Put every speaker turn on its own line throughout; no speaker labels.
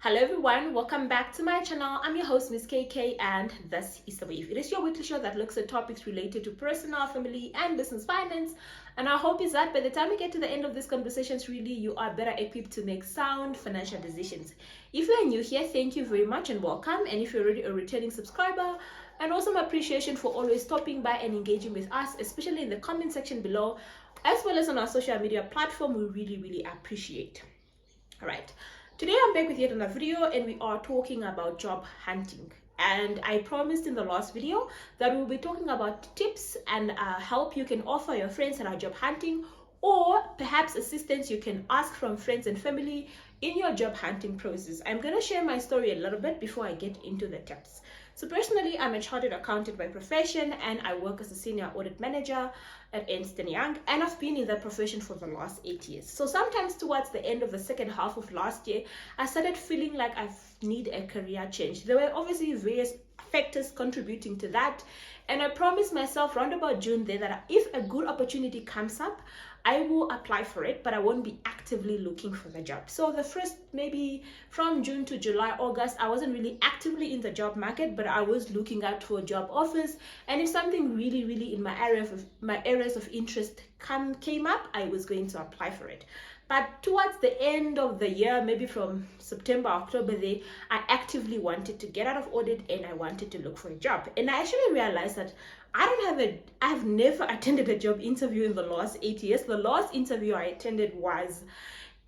Hello everyone, welcome back to my channel. I'm your host Miss KK and this is The Wave. It is your weekly show that looks at topics related to personal, family and business finance. And our hope is that by the time we get to the end of these conversations, really you are better equipped to make sound financial decisions. If you are new here, thank you very much and welcome. And if you're already a returning subscriber, and also my appreciation for always stopping by and engaging with us, especially in the comment section below, as well as on our social media platform, we really appreciate. All right. Today I'm back with yet another video and we are talking about job hunting. And I promised in the last video that we'll be talking about tips and help you can offer your friends that are job hunting, or perhaps assistance you can ask from friends and family in your job hunting process. I'm going to share my story a little bit before I get into the tips. So personally, I'm a chartered accountant by profession and I work as a senior audit manager at Ernst & Young, and I've been in that profession for the last 8 years. So sometimes towards the end of the second half of last year, I started feeling like I need a career change. There were obviously various factors contributing to that, and I promised myself around about June there that if a good opportunity comes up, I will apply for it, but I won't be actively looking for the job. So the first, maybe from June to July, August, I wasn't really actively in the job market, but I was looking out for job offers. And if something really in my areas of interest came up, I was going to apply for it. But towards the end of the year, maybe from September, October there, I actively wanted to get out of audit and I wanted to look for a job. And I actually realized that I've never attended a job interview in the last 8 years. The last interview I attended was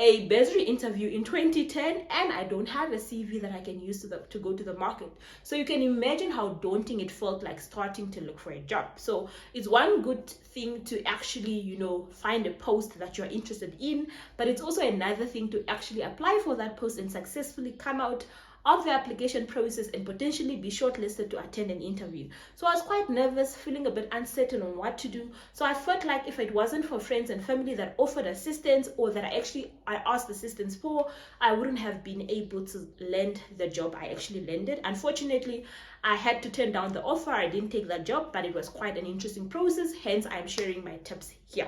a bursary interview in 2010, and I don't have a CV that I can use to go to the market. So you can imagine how daunting it felt like starting to look for a job. So it's one good thing to actually, find a post that you're interested in, but it's also another thing to actually apply for that post and successfully come out of the application process and potentially be shortlisted to attend an interview. So I was quite nervous, feeling a bit uncertain on what to do. So I felt like if it wasn't for friends and family that offered assistance, or that I asked assistance for, I wouldn't have been able to land the job I actually landed. Unfortunately, I had to turn down the offer. I didn't take that job, but it was quite an interesting process. Hence, I'm sharing my tips here.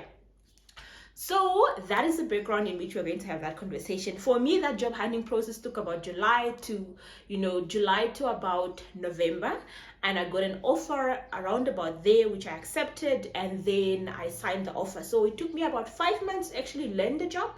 So that is the background in which we're going to have that conversation. For me, that job hunting process took about July to about November, and I got an offer around about there, which I accepted, and then I signed the offer. So it took me about 5 months to actually land the job.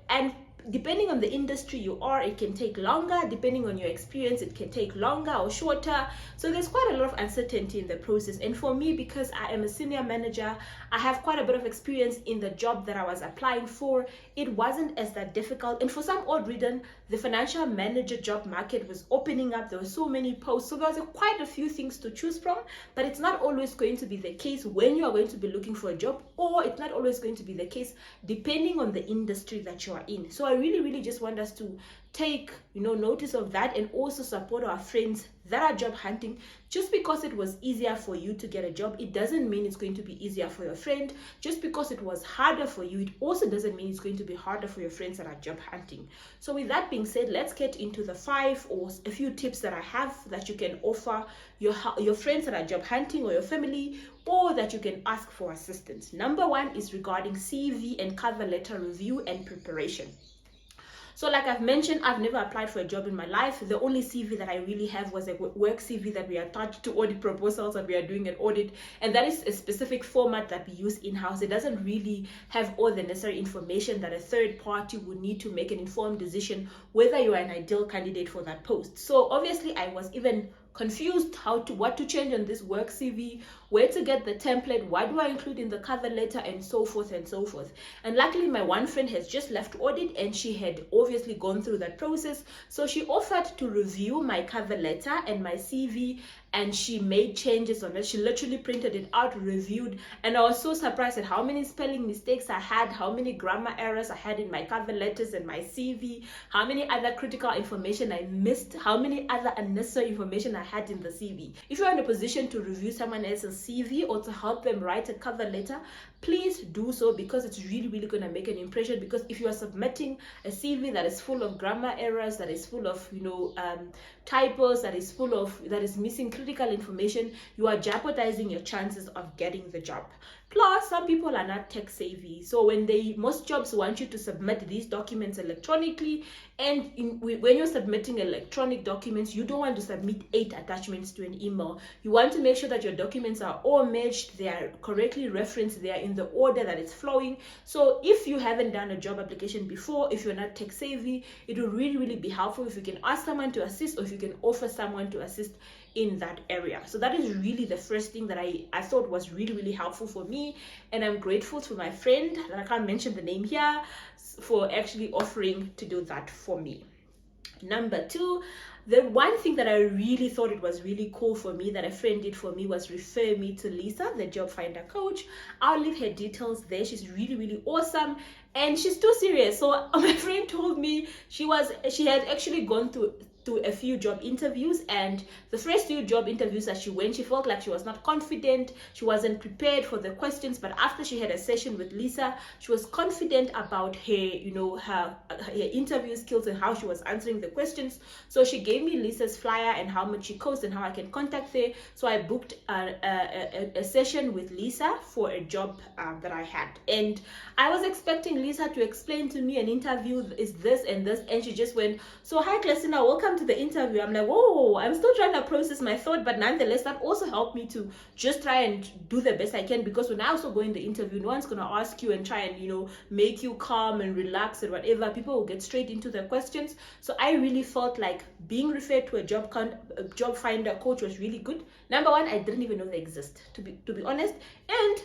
And depending on the industry you are, it can take longer. Depending on your experience, it can take longer or shorter. So there's quite a lot of uncertainty in the process. And for me, because I am a senior manager, I have quite a bit of experience in the job that I was applying for. It wasn't as that difficult. And for some odd reason, the financial manager job market was opening up. There were so many posts. So there was quite a few things to choose from, but it's not always going to be the case when you are going to be looking for a job, or it's not always going to be the case depending on the industry that you are in. So I really just want us to take notice of that, and also support our friends that are job hunting. Just because it was easier for you to get a job, it doesn't mean it's going to be easier for your friend. Just because it was harder for you, it also doesn't mean it's going to be harder for your friends that are job hunting. So with that being said, let's get into the 5 or a few tips that I have that you can offer your friends that are job hunting, or your family, or that you can ask for assistance. Number 1 is regarding CV and cover letter review and preparation. So like I've mentioned, I've never applied for a job in my life. The only CV that I really have was a work CV that we attached to audit proposals that we are doing an audit. And that is a specific format that we use in-house. It doesn't really have all the necessary information that a third party would need to make an informed decision whether you are an ideal candidate for that post. So obviously I was even confused what to change on this work CV, where to get the template, what do I include in the cover letter, and so forth and so forth. And luckily my one friend has just left audit, and she had obviously gone through that process, so she offered to review my cover letter and my CV, and she made changes on it. She literally printed it out, reviewed, and I was so surprised at how many spelling mistakes I had, how many grammar errors I had in my cover letters and my CV, how many other critical information I missed, how many other unnecessary information I had in the CV. If you're in a position to review someone else's CV or to help them write a cover letter, please do so, because it's really going to make an impression. Because if you are submitting a CV that is full of grammar errors, that is full of typos, that is missing critical information, you are jeopardizing your chances of getting the job. Plus, some people are not tech savvy. So when most jobs want you to submit these documents electronically, and when you're submitting electronic documents, you don't want to submit 8 attachments to an email. You want to make sure that your documents are all matched, they are correctly referenced, they are in the order that it's flowing. So if you haven't done a job application before, if you're not tech savvy, it will really, really be helpful if you can ask someone to assist, or if you can offer someone to assist in that area. So that is really the first thing that I thought was really, really helpful for me, and I'm grateful to my friend, that I can't mention the name here, for actually offering to do that for me. Number 2, the one thing that I really thought it was really cool for me that a friend did for me was refer me to Lisa, the job finder coach. I'll leave her details there. She's really, really awesome, and she's too serious. So my friend told me she had actually gone through a few job interviews, and the first 2 job interviews that she went, she felt like she was not confident, she wasn't prepared for the questions. But after she had a session with Lisa, she was confident about her interview skills and how she was answering the questions. So she gave me Lisa's flyer and how much she costs and how I can contact her. So I booked a session with Lisa for a job that I had, and I was expecting Lisa to explain to me an interview is this and this, and she just went, "So hi Klasina, welcome to the interview." I'm like, whoa, I'm still trying to process my thought, but nonetheless that also helped me to just try and do the best I can, because when I also go in the interview, no one's going to ask you and try and make you calm and relax and whatever. People will get straight into the questions. So I really felt like being referred to a job finder coach was really good. Number 1, I didn't even know they exist, to be honest, and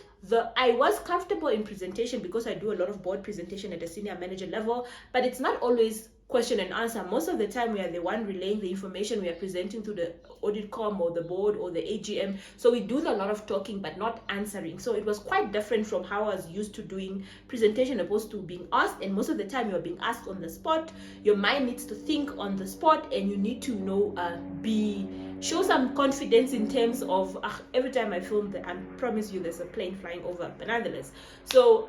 I was comfortable in presentation because I do a lot of board presentation at a senior manager level, but it's not always question and answer. Most of the time we are the one relaying the information we are presenting to the audit com or the board or the AGM. So we do a lot of talking but not answering. So it was quite different from how I was used to doing presentation opposed to being asked. And most of the time you're being asked on the spot. Your mind needs to think on the spot, and you need to show some confidence in terms of every time I film, I promise you there's a plane flying over, but nonetheless. So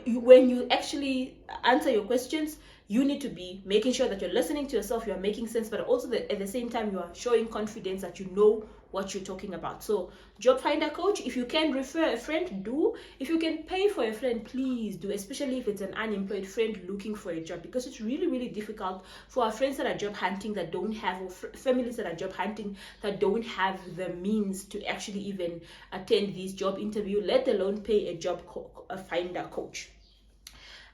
when you actually answer your questions, you need to be making sure that you're listening to yourself, you're making sense, but also at the same time you are showing confidence that you know what you're talking about. So job finder coach, if you can refer a friend, do. If you can pay for a friend, please do, especially if it's an unemployed friend looking for a job, because it's really, really difficult for our friends that are job hunting that don't have, or families that are job hunting that don't have the means to actually even attend these job interview, let alone pay a job finder coach.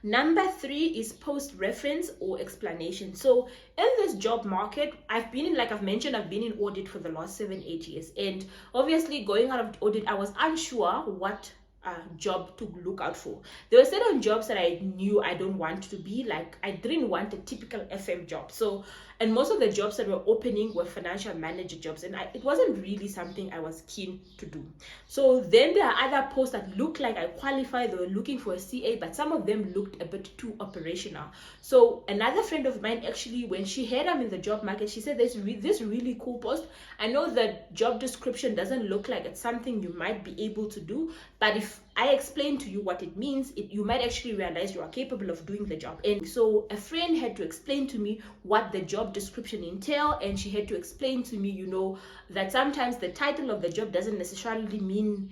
Number 3 is post reference or explanation. So in this job market, I've been in audit for the last 7-8 years, and obviously going out of audit, I was unsure what job to look out for. There were certain jobs that I knew I don't want to be like. I didn't want a typical FM job. So, and most of the jobs that were opening were financial manager jobs, and it wasn't really something I was keen to do. So then there are other posts that looked like I qualified. They were looking for a CA, but some of them looked a bit too operational. So another friend of mine, actually, when she heard I'm in the job market, she said, "There's this really cool post. I know the job description doesn't look like it's something you might be able to do, but if I explain to you what it means, you might actually realize you are capable of doing the job." And so a friend had to explain to me what the job description entail, and she had to explain to me, that sometimes the title of the job doesn't necessarily mean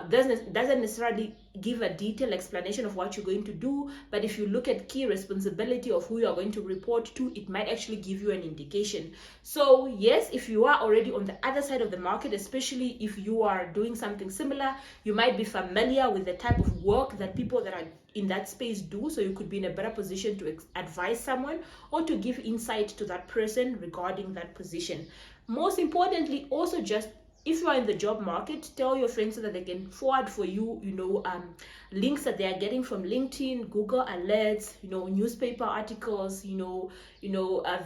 doesn't necessarily give a detailed explanation of what you're going to do, but if you look at key responsibility of who you are going to report to, it might actually give you an indication. So yes, if you are already on the other side of the market, especially if you are doing something similar, you might be familiar with the type of work that people that are in that space do, so you could be in a better position to advise someone or to give insight to that person regarding that position. Most importantly, also, just if you are in the job market, tell your friends so that they can forward for you, links that they are getting from LinkedIn, Google Alerts, newspaper articles,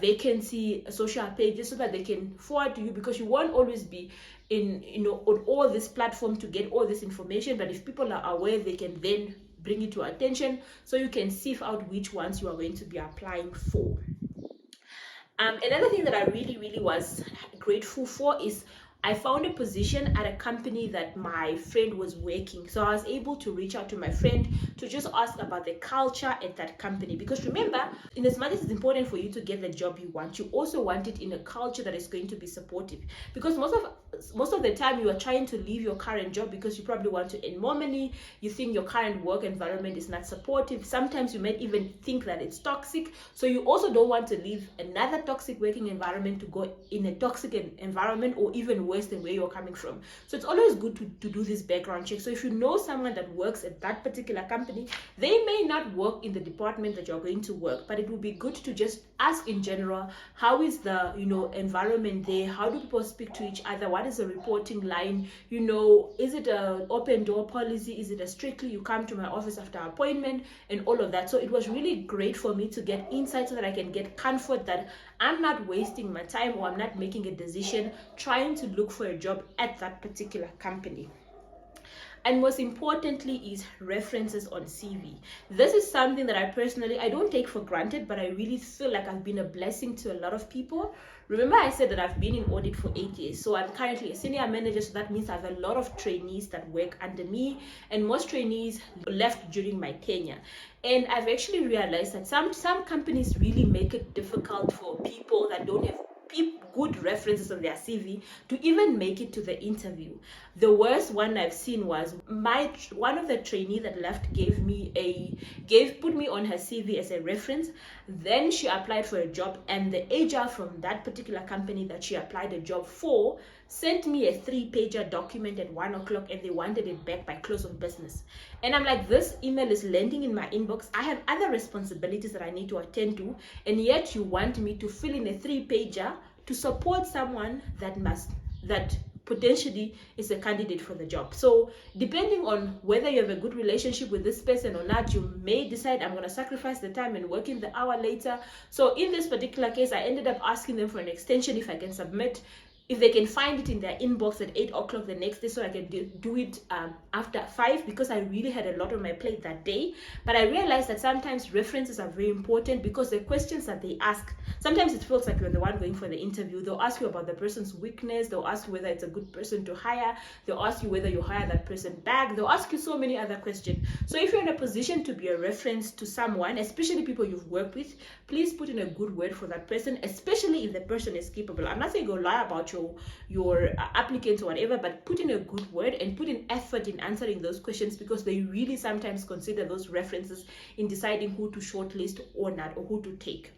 vacancy social pages, so that they can forward to you, because you won't always be on all this platform to get all this information. But if people are aware, they can then bring it to attention, so you can sift out which ones you are going to be applying for. Another thing that I really, really was grateful for is I found a position at a company that my friend was working. So I was able to reach out to my friend to just ask about the culture at that company. Because remember, in as much as it's important for you to get the job you want, you also want it in a culture that is going to be supportive. Because most of the time you are trying to leave your current job because you probably want to earn more money. You think your current work environment is not supportive. Sometimes you might even think that it's toxic. So you also don't want to leave another toxic working environment to go in a toxic environment, or even worse than where you're coming from. So it's always good to do this background check. So if you know someone that works at that particular company, they may not work in the department that you're going to work, but it would be good to just ask in general, how is the environment there? How do people speak to each other? What is the reporting line? Is it an open door policy? Is it a strictly you come to my office after appointment, and all of that? So it was really great for me to get insight so that I can get comfort that I'm not wasting my time, or I'm not making a decision trying to look for a job at that particular company. And most importantly is references on CV. This is something that I don't take for granted, but I really feel like I've been a blessing to a lot of people. Remember I said that I've been in audit for 8 years, so I'm currently a senior manager, so that means I have a lot of trainees that work under me, and most trainees left during my tenure. And I've actually realized that some companies really make it difficult for people that don't have good references on their CV to even make it to the interview. The worst one I've seen was one of the trainees that left put me on her CV as a reference. Then she applied for a job, and the HR from that particular company that she applied a job for sent me a 3-pager document at 1 o'clock, and they wanted it back by close of business. And I'm like, this email is landing in my inbox. I have other responsibilities that I need to attend to, and yet you want me to fill in a 3-pager to support someone that potentially is a candidate for the job. So depending on whether you have a good relationship with this person or not, you may decide, I'm going to sacrifice the time and work in the hour later. So in this particular case, I ended up asking them for an extension if I can submit, if they can find it in their inbox at 8 o'clock the next day, so I can do it after 5, because I really had a lot on my plate that day. But I realized that sometimes references are very important, because the questions that they ask, sometimes it feels like you're the one going for the interview. They'll ask you about the person's weakness. They'll ask you whether it's a good person to hire. They'll ask you whether you hire that person back. They'll ask you so many other questions. So if you're in a position to be a reference to someone, especially people you've worked with, please put in a good word for that person, especially if the person is capable. I'm not saying go lie about your applicants or whatever, but put in a good word and put in effort in answering those questions, because they really sometimes consider those references in deciding who to shortlist or not, or who to take.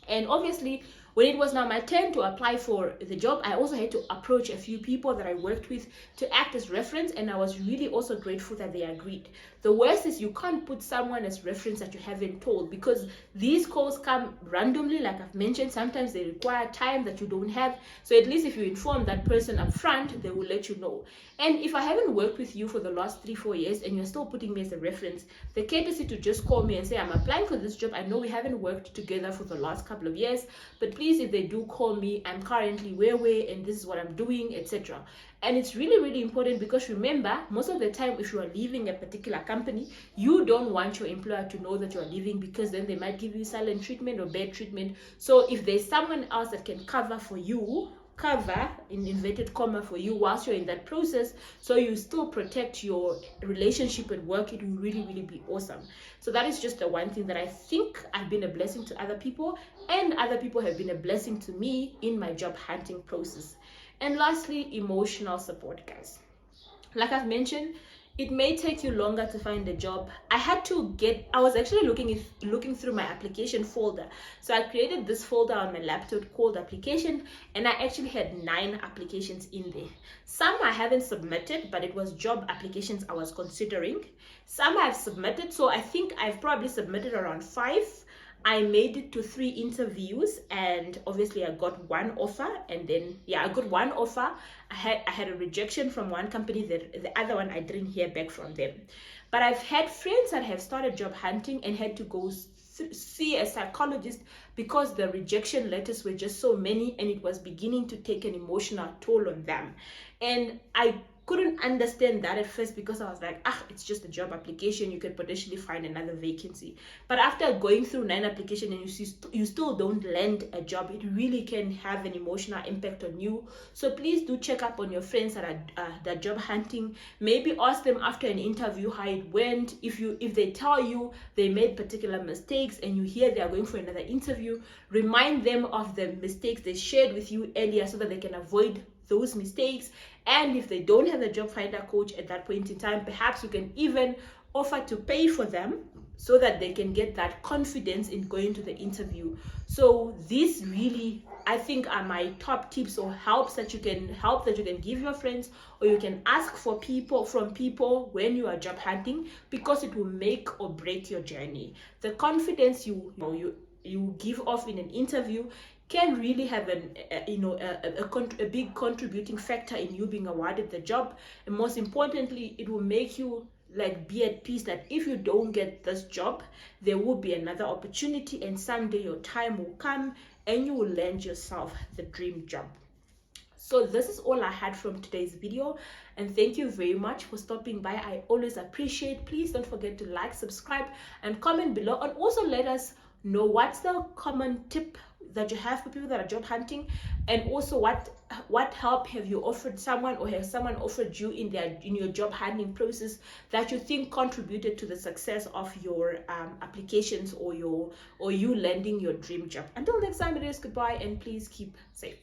And obviously, when it was now my turn to apply for the job, I also had to approach a few people that I worked with to act as reference, and I was really also grateful that they agreed. The worst is you can't put someone as reference that you haven't told, because these calls come randomly, like I've mentioned. Sometimes they require time that you don't have. So at least if you inform that person up front, they will let you know. And if I haven't worked with you for the last 3-4 years and you're still putting me as a reference, the courtesy to just call me and say, I'm applying for this job. I know we haven't worked together for the last couple of years, but please, if they do call me, I'm currently where, and this is what I'm doing, etc. And it's really, really important, because remember, most of the time, if you are leaving a particular company, you don't want your employer to know that you are leaving, because then they might give you silent treatment or bad treatment. So if there's someone else that can cover in inverted comma for you whilst you're in that process, so you still protect your relationship at work, it will really, really be awesome. So that is just the one thing that I think I've been a blessing to other people, and other people have been a blessing to me in my job hunting process. And lastly, emotional support, guys. Like I've mentioned, it may take you longer to find a job. I was actually looking through my application folder. So I created this folder on my laptop called application, and I actually had 9 applications in there. Some I haven't submitted, but it was job applications I was considering. Some I've submitted, so I think I've probably submitted around 5. I made it to 3 interviews, and obviously I got 1 offer, and then I got 1 offer. I had a rejection from one company, the other one I didn't hear back from them. But I've had friends that have started job hunting and had to go see a psychologist because the rejection letters were just so many, and it was beginning to take an emotional toll on them. And I couldn't understand that at first, because I was like, it's just a job application, you could potentially find another vacancy. But after going through 9 applications and you still don't land a job, it really can have an emotional impact on you. So please do check up on your friends that are job hunting. Maybe ask them after an interview how it went. If they tell you they made particular mistakes and you hear they are going for another interview, remind them of the mistakes they shared with you earlier, so that they can avoid those mistakes. And if they don't have a job finder coach at that point in time, perhaps you can even offer to pay for them so that they can get that confidence in going to the interview. So these really, I think, are my top tips or help that you can give your friends, or you can ask from people when you are job hunting, because it will make or break your journey. The confidence you give off in an interview can really have a big contributing factor in you being awarded the job. And most importantly, it will make you be at peace that if you don't get this job, there will be another opportunity, and someday your time will come and you will land yourself the dream job. So this is all I had from today's video, and thank you very much for stopping by. I always appreciate. Please don't forget to like, subscribe, and comment below, and also let us know what's the common tip that you have for people that are job hunting, and also what help have you offered someone, or has someone offered you in your job hunting process that you think contributed to the success of your applications or you landing your dream job. Until next time, it is goodbye, and please keep safe.